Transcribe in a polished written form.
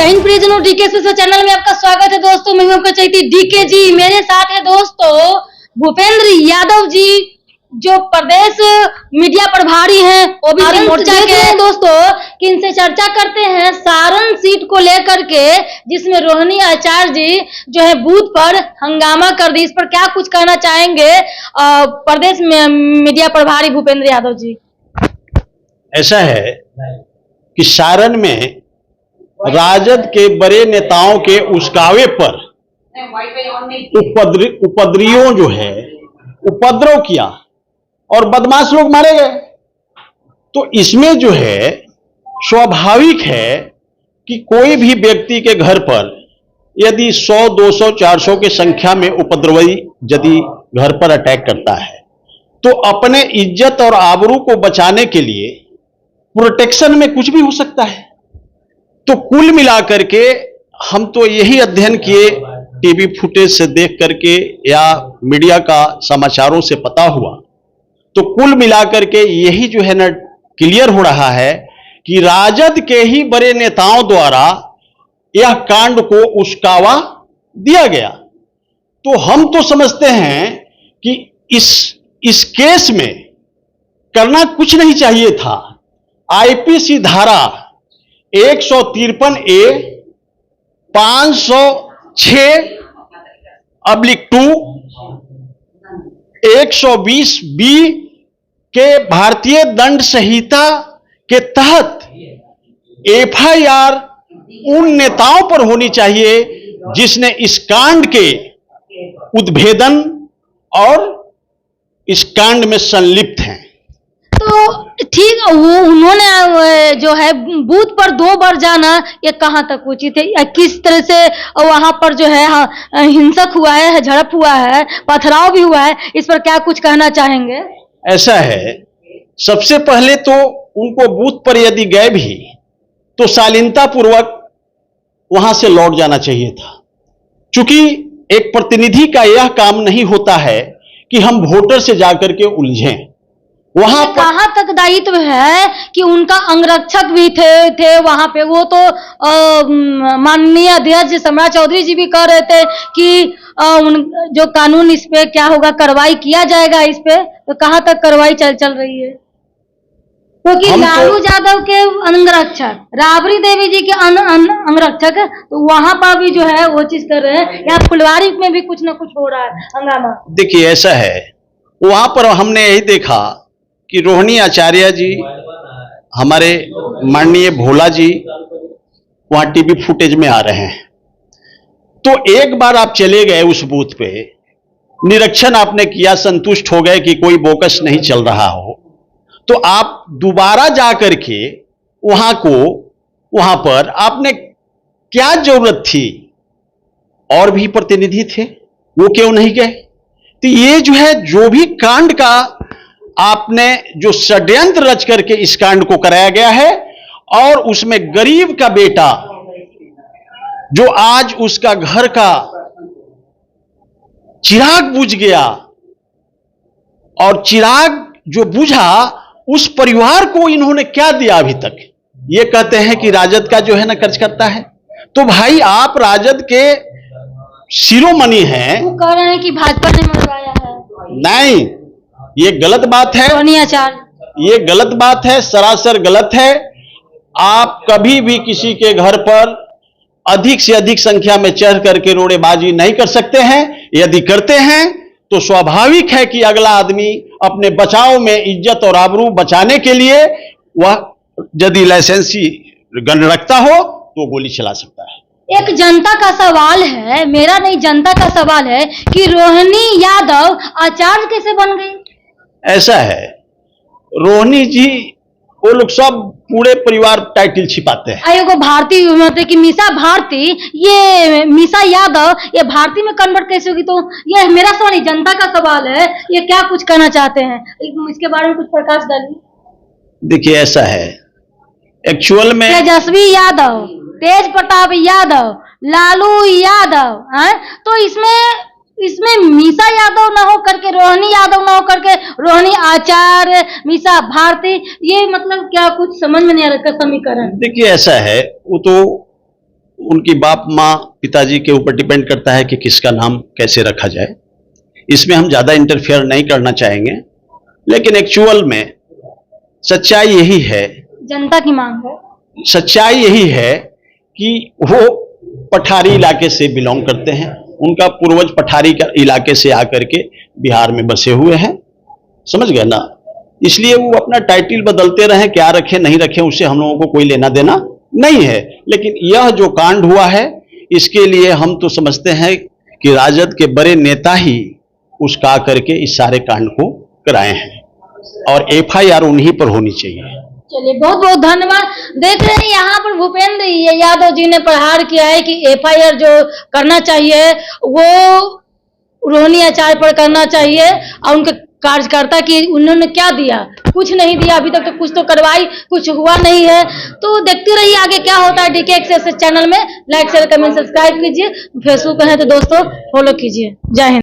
जय हिंद प्रियजनों, DK special channel में आपका स्वागत है दोस्तों। मैं हूं आपका चैती डीके जी। मेरे साथ है दोस्तों भूपेंद्र यादव जी, जो प्रदेश मीडिया प्रभारी हैं ओबीसी मोर्चा के हैं दोस्तों। कि इनसे चर्चा करते हैं सारण सीट को लेकर के, जिसमें रोहिणी आचार्य जी जो है बूथ पर हंगामा कर दी। इस पर क्या कुछ कहना चाहेंगे प्रदेश में मीडिया प्रभारी भूपेंद्र यादव जी? ऐसा है कि सारण में राजद के बड़े नेताओं के उस्कावे पर उपद्रवियों जो है उपद्रव किया और बदमाश लोग मारे गए। तो इसमें जो है स्वाभाविक है कि कोई भी व्यक्ति के घर पर यदि 100, 200, 400 की संख्या में उपद्रवी यदि घर पर अटैक करता है तो अपने इज्जत और आबरू को बचाने के लिए प्रोटेक्शन में कुछ भी हो सकता है। तो कुल मिलाकर के हम तो यही अध्ययन किए, टीवी फुटेज से देख करके या मीडिया का समाचारों से पता हुआ, तो कुल मिलाकर के यही जो है ना क्लियर हो रहा है कि राजद के ही बड़े नेताओं द्वारा यह कांड को उस्कावा दिया गया। तो हम तो समझते हैं कि इस केस में करना कुछ नहीं चाहिए था। आईपीसी धारा 153A 506/2 120B के भारतीय दंड संहिता के तहत एफआईआर उन नेताओं पर होनी चाहिए जिसने इस कांड के उद्भेदन और इस कांड में संलिप्त हैं। तो ठीक, वो उन्होंने जो है बूथ पर 2 बार जाना, ये कहां तक उचित है? या किस तरह से वहां पर जो है हिंसक हुआ है, झड़प हुआ है, पथराव भी हुआ है, इस पर क्या कुछ कहना चाहेंगे? ऐसा है, सबसे पहले तो उनको बूथ पर यदि गए भी तो शालीनता पूर्वक वहां से लौट जाना चाहिए था। चूंकि एक प्रतिनिधि का यह काम नहीं होता है कि हम वोटर से जाकर के उलझें। वहां कहां तक दायित्व है कि उनका अंगरक्षक भी थे वहां पे। वो तो माननीय अध्यक्ष सम्राट चौधरी जी भी कह रहे थे कि जो कानून इस पे क्या होगा, कार्रवाई किया जाएगा इस पे। तो कहां तक कार्रवाई चल रही है? क्योंकि लालू यादव के अंगरक्षक, राबड़ी देवी जी के अंगरक्षक, तो वहां पर भी जो है वो चीज कर रहे हैं। या फुलवारी में भी कुछ ना कुछ हो रहा है हंगामा। देखिए, ऐसा है, वहां पर हमने यही देखा कि रोहिणी आचार्य जी, हमारे माननीय भोला जी वहां टीवी फुटेज में आ रहे हैं। तो एक बार आप चले गए उस बूथ पे, निरीक्षण आपने किया, संतुष्ट हो गए कि कोई बोकस नहीं चल रहा हो, तो आप दोबारा जाकर के वहां पर आपने क्या जरूरत थी? और भी प्रतिनिधि थे, वो क्यों नहीं गए? तो ये जो है, जो भी कांड का आपने जो षड्यंत्र रच करके इस कांड को कराया गया है, और उसमें गरीब का बेटा जो आज उसका घर का चिराग बुझ गया, और चिराग जो बुझा उस परिवार को इन्होंने क्या दिया अभी तक? ये कहते हैं कि राजद का जो है ना खर्च करता है। तो भाई, आप राजद के शिरोमणि हैं। वो कह रहे हैं कि भाजपा ने मरवाया है। नहीं, ये गलत बात है। रोहिणी आचार्य, ये गलत बात है, सरासर गलत है। आप कभी भी किसी के घर पर अधिक से अधिक संख्या में चढ़ करके रोड़ेबाजी नहीं कर सकते हैं। यदि करते हैं तो स्वाभाविक है कि अगला आदमी अपने बचाव में, इज्जत और आबरू बचाने के लिए, वह यदि लाइसेंसी गन रखता हो तो गोली चला सकता है। एक जनता का सवाल है, मेरा नहीं, जनता का सवाल है कि रोहिणी यादव आचार्य कैसे बन गई? ऐसा है, रोहिणी जी, वो लोग सब पूरे परिवार टाइटल छिपाते हैं। एगो भारती, मतलब कि मीसा भारती, ये मीसा यादव, ये भारती में कन्वर्ट कैसे होगी? तो ये मेरा सवाल, जनता का सवाल है। ये क्या कुछ कहना चाहते हैं, इसके बारे में कुछ प्रकाश डालिए। देखिए, ऐसा है, एक्चुअल में तेजस्वी यादव, तेज प्रताप यादव, लालू यादव है, तो इसमें मीसा यादव ना हो करके, रोहिणी यादव ना हो करके रोहिणी आचार्य, मीसा भारती, ये मतलब क्या कुछ समझ में नहीं आ रहा समीकरण? देखिए, ऐसा है, वो तो उनकी बाप माँ पिताजी के ऊपर डिपेंड करता है कि किसका नाम कैसे रखा जाए। इसमें हम ज़्यादा इंटरफेयर नहीं करना चाहेंगे, लेकिन एक्चुअल में सच्चाई यही है, जनता की मांग है। सच्चाई यही है कि वो पठारी इलाके से बिलोंग करते हैं, उनका पूर्वज पठारी का इलाके से आकर के बिहार में बसे हुए हैं, समझ गए ना। इसलिए वो अपना टाइटल बदलते रहें, क्या रखें नहीं रखें, उससे हम लोगों को कोई लेना देना नहीं है। लेकिन यह जो कांड हुआ है, इसके लिए हम तो समझते हैं कि राजद के बड़े नेता ही उसका करके इस सारे कांड को कराए हैं, और FIR उन्हीं पर होनी चाहिए। चलिए, बहुत बहुत धन्यवाद। देख रहे हैं यहाँ पर भूपेंद्र यादव जी ने प्रहार किया है कि FIR जो करना चाहिए वो रोहिणी आचार्य पर करना चाहिए, और उनके कार्यकर्ता की उन्होंने क्या दिया, कुछ नहीं दिया अभी तक, तो कुछ तो कार्रवाई कुछ हुआ नहीं है। तो देखते रहिए आगे क्या होता है DK एक्सेस चैनल में। लाइक शेयर कमेंट सब्सक्राइब कीजिए, फेसबुक पर है तो दोस्तों फॉलो कीजिए। जय हिंद।